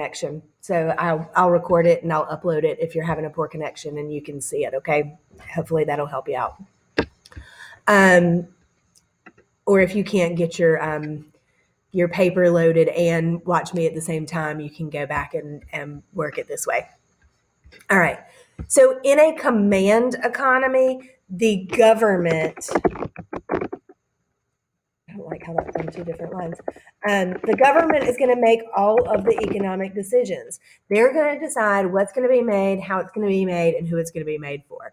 connection. So I'll record it and I'll upload it if you're having a poor connection and you can see it. Okay. Hopefully that'll help you out. Or if you can't get your paper loaded and watch me at the same time, you can go back and work it this way. All right. So in a command economy, the government, I don't like how that's on two different lines. The government is going to make all of the economic decisions. They're going to decide what's going to be made, how it's going to be made, and who it's going to be made for.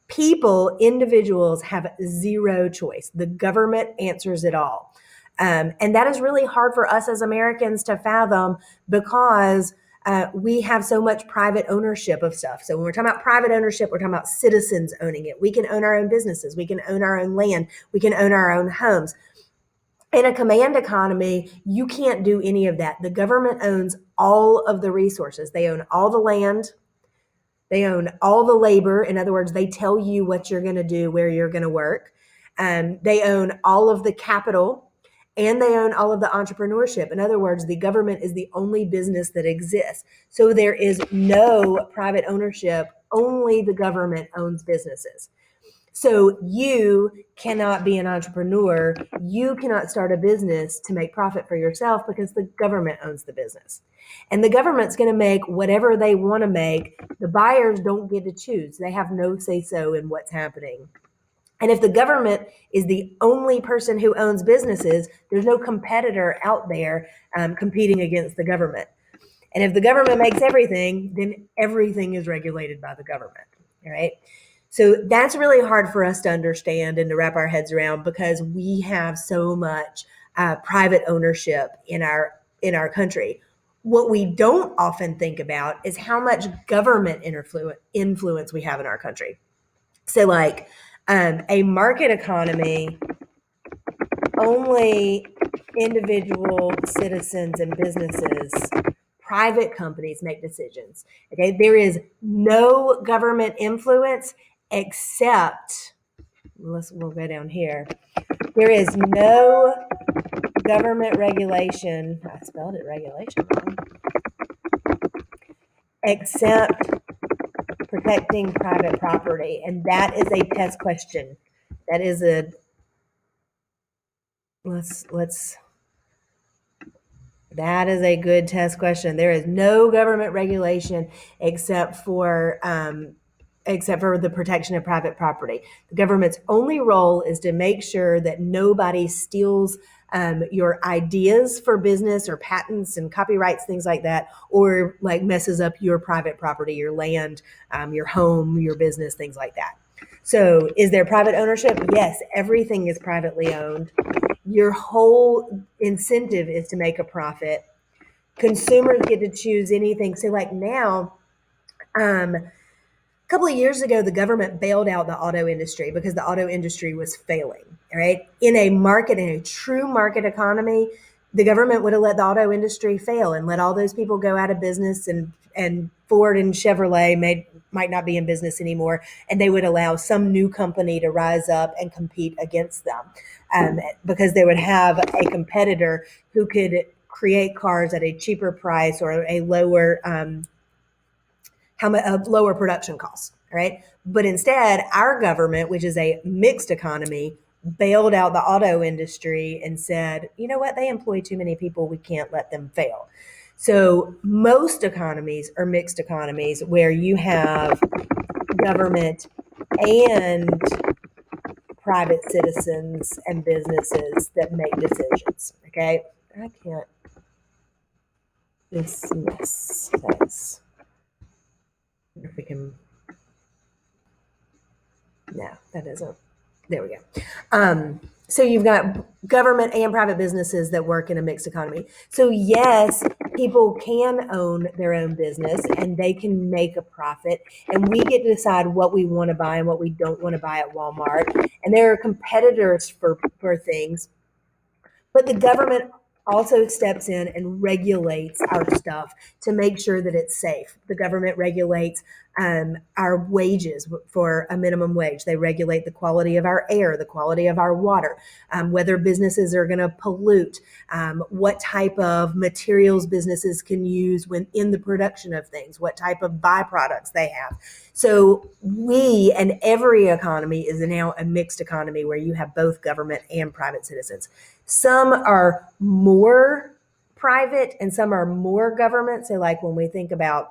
People, individuals have zero choice. The government answers it all. And that is really hard for us as Americans to fathom because we have so much private ownership of stuff. So when we're talking about private ownership, we're talking about citizens owning it. We can own our own businesses. We can own our own land. We can own our own homes. In a command economy, you can't do any of that. The government owns all of the resources. They own all the land. They own all the labor. In other words, they tell you what you're going to do, where you're going to work. They own all of the capital. And they own all of the entrepreneurship. In other words, the government is the only business that exists. So there is no private ownership. Only the government owns businesses. So you cannot be an entrepreneur. You cannot start a business to make profit for yourself because the government owns the business. And the government's going to make whatever they want to make. The buyers don't get to choose. They have no say-so in what's happening. And if the government is the only person who owns businesses, there's no competitor out there competing against the government. And if the government makes everything, then everything is regulated by the government, all right? So that's really hard for us to understand and to wrap our heads around because we have so much private ownership in our country. What we don't often think about is how much government influence we have in our country. So like, a market economy, only individual citizens and businesses, private companies make decisions. Okay, there is no government influence except, we'll go down here. There is no government regulation. I spelled it regulation wrong. Except protecting private property. And that is a test question. That is a, that is a good test question. There is no government regulation except for the protection of private property. The government's only role is to make sure that nobody steals your ideas for business or patents and copyrights, things like that, or like messes up your private property, your land, your home, your business, things like that. So is there private ownership? Yes, everything is privately owned. Your whole incentive is to make a profit. Consumers get to choose anything. So like now, a couple of years ago, the government bailed out the auto industry because the auto industry was failing, all right? In a true market economy, the government would have let the auto industry fail and let all those people go out of business, and Ford and Chevrolet might not be in business anymore, and they would allow some new company to rise up and compete against them because they would have a competitor who could create cars at a cheaper price or a lower lower production costs, right? But instead, our government, which is a mixed economy, bailed out the auto industry and said, you know what, they employ too many people, we can't let them fail. So most economies are mixed economies where you have government and private citizens and businesses that make decisions, okay? I can't dismiss this. If we can, no, that isn't, there we go. So you've got government and private businesses that work in a mixed economy. So yes, people can own their own business and they can make a profit, and we get to decide what we want to buy and what we don't want to buy at Walmart. And there are competitors for things, but the government also steps in and regulates our stuff to make sure that it's safe. The government regulates our wages for a minimum wage. They regulate the quality of our air, the quality of our water, whether businesses are going to pollute, what type of materials businesses can use when in the production of things, what type of byproducts they have. So we and every economy is now a mixed economy where you have both government and private citizens. Some are more private and some are more government. So, like when we think about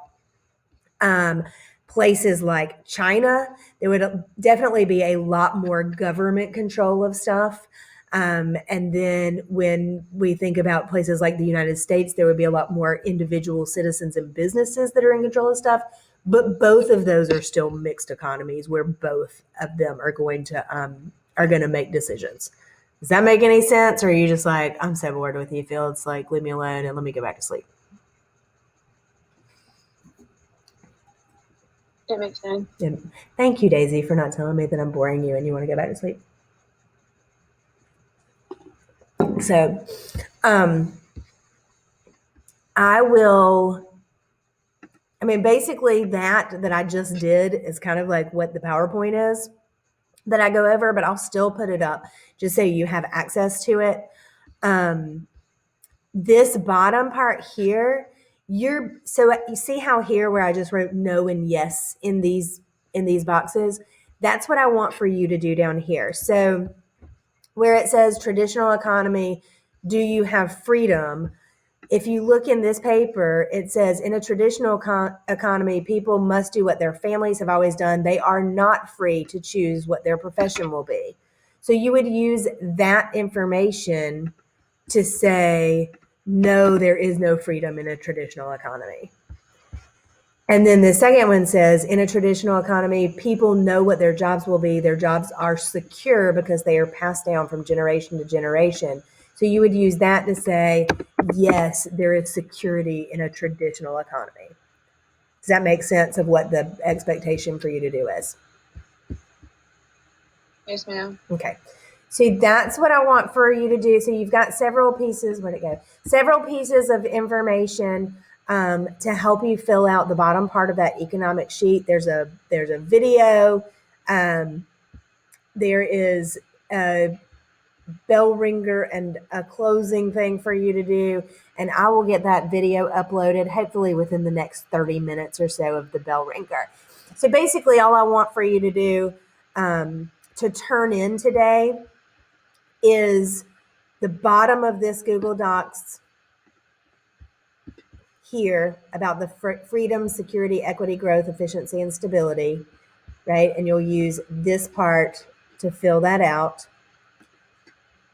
places like China, there would definitely be a lot more government control of stuff. And then when we think about places like the United States, there would be a lot more individual citizens and businesses that are in control of stuff. But both of those are still mixed economies where both of them are going to make decisions. Does that make any sense? Or are you just like, I'm so bored with you, Phil? It's like, leave me alone and let me go back to sleep. It makes sense. And thank you, Daisy, for not telling me that I'm boring you and you want to go back to sleep. So, basically that I just did is kind of like what the PowerPoint is that I go over, but I'll still put it up just so you have access to it. This bottom part here, you see how here where I just wrote no and yes in these boxes? That's what I want for you to do down here. So where it says traditional economy, do you have freedom? If you look in this paper, it says in a traditional economy, people must do what their families have always done. They are not free to choose what their profession will be. So you would use that information to say, no, there is no freedom in a traditional economy. And then the second one says, in a traditional economy, people know what their jobs will be. Their jobs are secure because they are passed down from generation to generation. So you would use that to say, yes, there is security in a traditional economy. Does that make sense of what the expectation for you to do is? Yes, ma'am. Okay. So that's what I want for you to do. So you've got several pieces, where'd it go? Several pieces of information to help you fill out the bottom part of that economic sheet. There's a video. There is a bell ringer and a closing thing for you to do. And I will get that video uploaded hopefully within the next 30 minutes or so of the bell ringer. So basically all I want for you to do to turn in today is the bottom of this Google Docs here about the freedom, security, equity, growth, efficiency, and stability, right? And you'll use this part to fill that out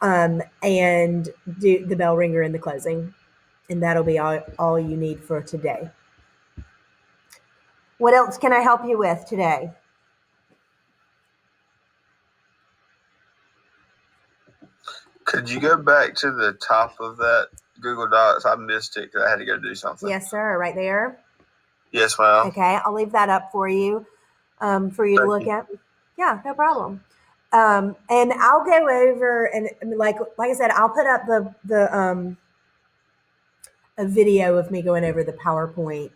and do the bell ringer in the closing. And that'll be all you need for today. What else can I help you with today? Could you go back to the top of that Google Docs? I missed it because I had to go do something. Yes, sir. Right there. Yes, ma'am. Okay, I'll leave that up for you to look at. Yeah, no problem. And I'll go over and like I said, I'll put up a video of me going over the PowerPoint,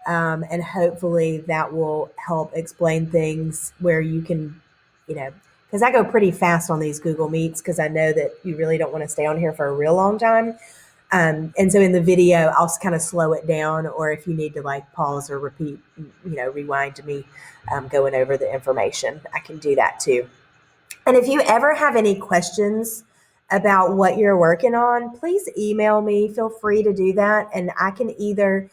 and hopefully that will help explain things where you can, because I go pretty fast on these Google Meets because I know that you really don't want to stay on here for a real long time. And so in the video, I'll kind of slow it down, or if you need to like pause or repeat, rewind to me going over the information, I can do that too. And if you ever have any questions about what you're working on, please email me. Feel free to do that. And I can either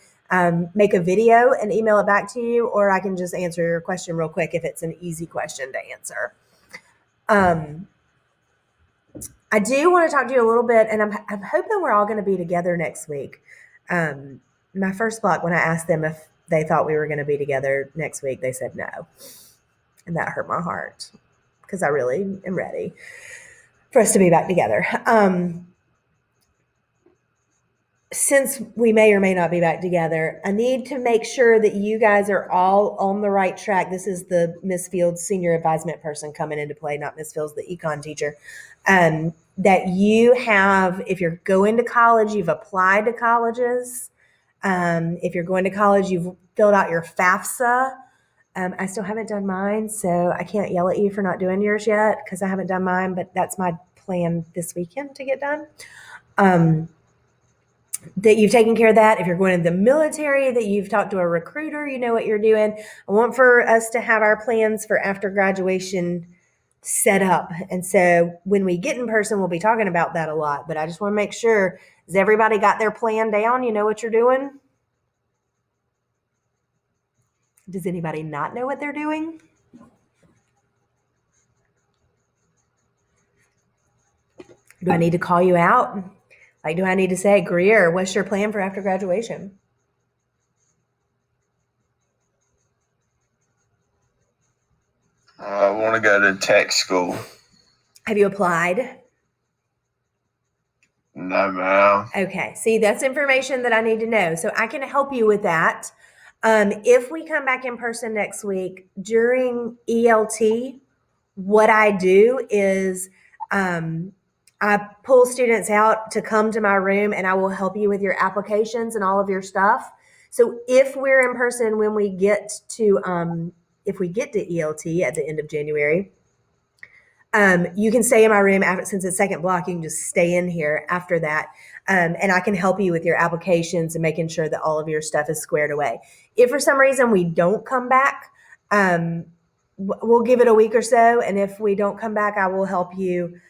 make a video and email it back to you, or I can just answer your question real quick if it's an easy question to answer. I do want to talk to you a little bit, and I'm hoping we're all going to be together next week. My first block, when I asked them if they thought we were going to be together next week, they said no. And that hurt my heart because I really am ready for us to be back together. since we may or may not be back together, I need to make sure that you guys are all on the right track. This is the Miss Fields senior advisement person coming into play, not Miss Fields, the econ teacher. That you have, if you're going to college, you've applied to colleges. If you're going to college, you've filled out your FAFSA. I still haven't done mine, so I can't yell at you for not doing yours yet because I haven't done mine, but that's my plan this weekend to get done. That you've taken care of that. If you're going to the military, that you've talked to a recruiter, you know what you're doing. I want for us to have our plans for after graduation set up. And so when we get in person, we'll be talking about that a lot. But I just want to make sure, has everybody got their plan down? You know what you're doing? Does anybody not know what they're doing? Do I need to call you out? Like, do I need to say, Greer, what's your plan for after graduation? I want to go to tech school. Have you applied? No, ma'am. Okay. See, that's information that I need to know. So I can help you with that. If we come back in person next week during ELT, what I do is I pull students out to come to my room and I will help you with your applications and all of your stuff. So if we're in person when we get to if we get to ELT at the end of January, you can stay in my room after, since it's second block, you can just stay in here after that. And I can help you with your applications and making sure that all of your stuff is squared away. If for some reason we don't come back, we'll give it a week or so. And if we don't come back, I will help you.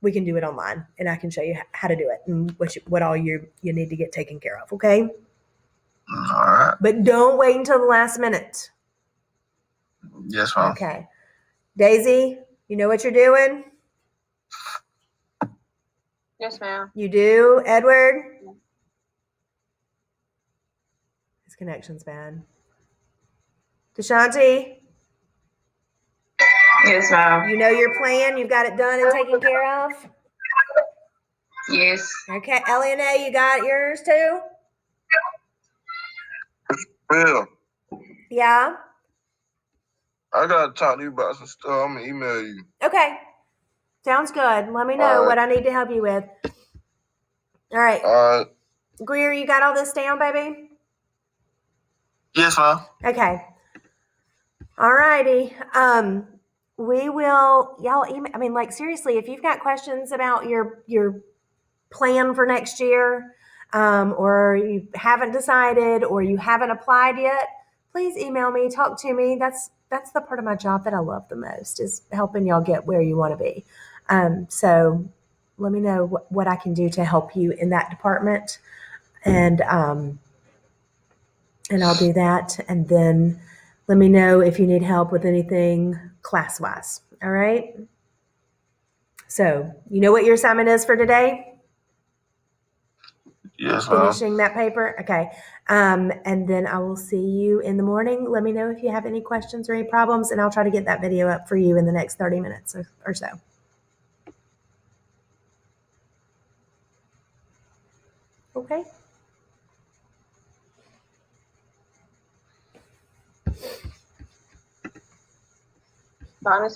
We can do it online and I can show you how to do it and what all you need to get taken care of. Okay. All right. But don't wait until the last minute. Yes, ma'am. Okay. Daisy, you know what you're doing? Yes, ma'am. You do, Edward? His connection's bad. Deshanti, Yes, ma'am. you know your plan? You've got it done and taken care of? Yes. Okay. Elliot, you got yours too? Bill, Yeah? I gotta talk to you about some stuff. I'm gonna email you. Okay. Sounds good. Let me know All right. what I need to help you with. All right. All right. Greer, you got all this down, baby? Yes, ma'am. Okay. All righty. We will, y'all email, I mean, like, seriously, if you've got questions about your plan for next year, or you haven't decided or you haven't applied yet, please email me, talk to me. That's the part of my job that I love the most, is helping y'all get where you want to be. So let me know what I can do to help you in that department. And I'll do that. And then let me know if you need help with anything class-wise. All right. So you know what your assignment is for today? Yes, ma'am. Finishing that paper. Okay. And then I will see you in the morning. Let me know if you have any questions or any problems, and I'll try to get that video up for you in the next 30 minutes or so. Okay. Bye, Miss